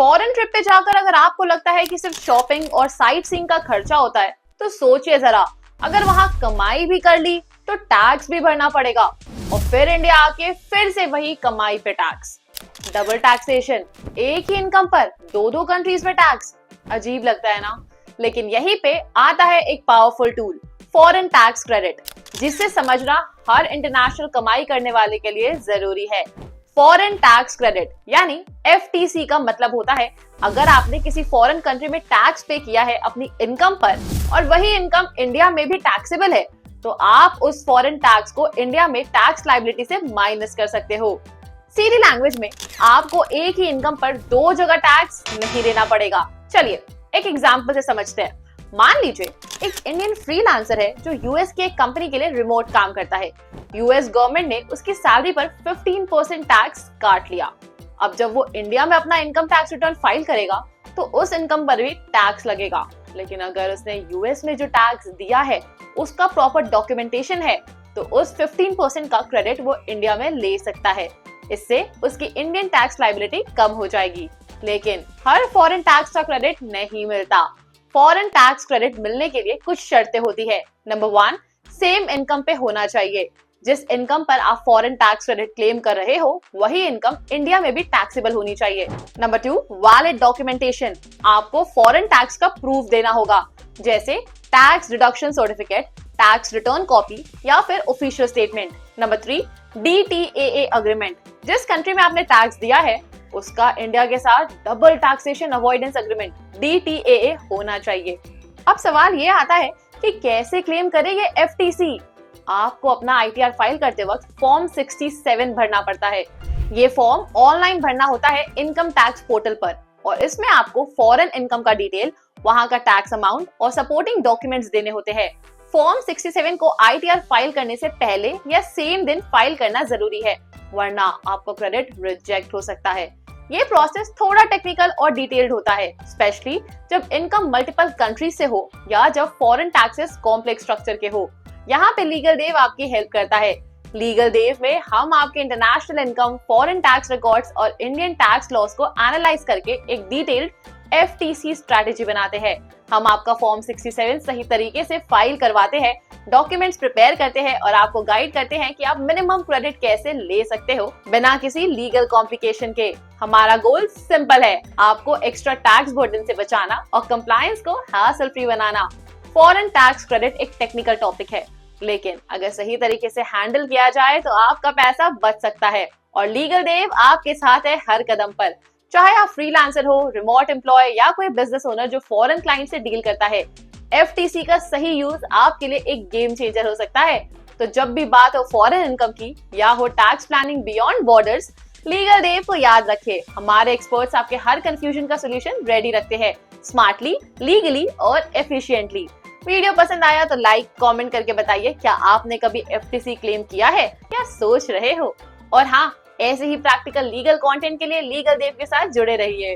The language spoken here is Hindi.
फॉरेन ट्रिप पे जाकर अगर आपको लगता है कि सिर्फ शॉपिंग और साइट सीइंग का खर्चा होता है, तो सोचिए जरा, अगर वहां कमाई भी कर ली तो टैक्स भी भरना पड़ेगा और फिर इंडिया आके फिर से वही कमाई पे टैक्स। डबल टैक्सेशन, एक ही इनकम पर दो कंट्रीज में टैक्स। अजीब लगता है ना? लेकिन यहीं पे आता है एक powerful tool, foreign tax credit, जिससे समझना हर इंटरनेशनल कमाई करने वाले के लिए जरूरी है। फॉरेन टैक्स क्रेडिट यानी FTC का मतलब होता है, अगर आपने किसी फॉरेन कंट्री में टैक्स पे किया है अपनी इनकम पर और वही इनकम इंडिया में भी टैक्सेबल है, तो आप उस फॉरेन टैक्स को इंडिया में टैक्स लायबिलिटी से माइनस कर सकते हो। सीधी लैंग्वेज में आपको एक ही इनकम पर दो जगह टैक्स नहीं देना पड़ेगा। चलिए एक एग्जांपल से समझते हैं। मान लीजिए एक इंडियन फ्रीलांसर है जो यूएस की एक कंपनी के लिए रिमोट काम करता है। यूएस गवर्नमेंट ने उसकी सैलरी पर 15% टैक्स काट लिया। अब जब वो इंडिया में अपना इनकम टैक्स रिटर्न फाइल करेगा तो उस इनकम पर भी टैक्स लगेगा। लेकिन अगर उसने यूएस में जो टैक्स दिया है उसका प्रॉपर डॉक्यूमेंटेशन है, तो उस 15% का क्रेडिट वो इंडिया में ले सकता है। इससे उसकी इंडियन टैक्स लायबिलिटी कम हो जाएगी। लेकिन हर फॉरेन टैक्स का क्रेडिट नहीं मिलता। फॉरेन टैक्स क्रेडिट मिलने के लिए कुछ शर्तें होती है। नंबर 1, सेम इनकम पे होना चाहिए। जिस इनकम पर आप फॉरेन टैक्स क्रेडिट क्लेम कर रहे हो वही इनकम इंडिया में भी टैक्सेबल होनी चाहिए। Number 2, valid documentation. आपको फॉरेन टैक्स का प्रूफ देना होगा, जैसे tax deduction certificate, tax return copy या फिर official statement. Number 3, DTAA agreement. जिस कंट्री में आपने टैक्स दिया है उसका इंडिया के साथ double taxation avoidance agreement DTAA होना चाहिए। अब सवाल ये आता है कि कैसे क्लेम करें ये FTC? आपको अपना ITR फाइल करते वक्त फॉर्म 67 भरना पड़ता है। ये फॉर्म ऑनलाइन भरना होता है इनकम टैक्स पोर्टल पर और इसमें आपको फॉरेन इनकम का डिटेल, वहां का टैक्स अमाउंट और सपोर्टिंग डॉक्यूमेंट्स देने होते हैं। फॉर्म 67 को ITR फाइल करने से पहले या सेम दिन फाइल करना जरूरी है, वरना आपको क्रेडिट रिजेक्ट हो सकता है। ये प्रोसेस थोड़ा टेक्निकल और डिटेल्ड होता है, स्पेशली जब इनकम मल्टीपल कंट्रीज से हो या जब फॉरेन टैक्सेस कॉम्प्लेक्स स्ट्रक्चर के हो। यहाँ पे लीगल देव आपकी हेल्प करता है। लीगल देव में हम आपके international income, foreign tax records और इंडियन टैक्स लॉस को एनालाइज करके एक डिटेल्ड FTC स्ट्रेटेजी बनाते हैं। हम आपका फॉर्म 67 सही तरीके से फाइल करवाते हैं, डॉक्यूमेंट्स प्रिपेयर करते हैं और आपको गाइड करते हैं कि आप मिनिमम क्रेडिट कैसे ले सकते हो बिना किसी लीगल कॉम्प्लिकेशन के। हमारा गोल सिंपल है, आपको एक्स्ट्रा टैक्स बर्डन से बचाना और कंप्लायंस को हासिल फ्री बनाना। फॉरेन टैक्स क्रेडिट एक टेक्निकल टॉपिक है, लेकिन अगर सही तरीके से हैंडल किया जाए तो आपका पैसा बच सकता है और लीगल देव आपके साथ है हर कदम पर। चाहे आप फ्रीलांसर हो, रिमोट एम्प्लॉय या कोई बिजनेस ओनर जो फॉरेन क्लाइंट से डील करता है, FTC का सही यूज आपके लिए एक गेम चेंजर हो सकता है। तो जब भी बात हो फॉरेन इनकम की या हो tax planning beyond borders, legal Dev को याद रखिए, हमारे एक्सपर्ट्स आपके हर कंफ्यूजन का सोल्यूशन रेडी रखते हैं, स्मार्टली, लीगली और एफिशिएंटली। वीडियो पसंद आया तो लाइक, कमेंट करके बताइए क्या आपने कभी FTC क्लेम किया है या सोच रहे हो। और हाँ, ऐसे ही प्रैक्टिकल लीगल कंटेंट के लिए लीगल देव के साथ जुड़े रहिए।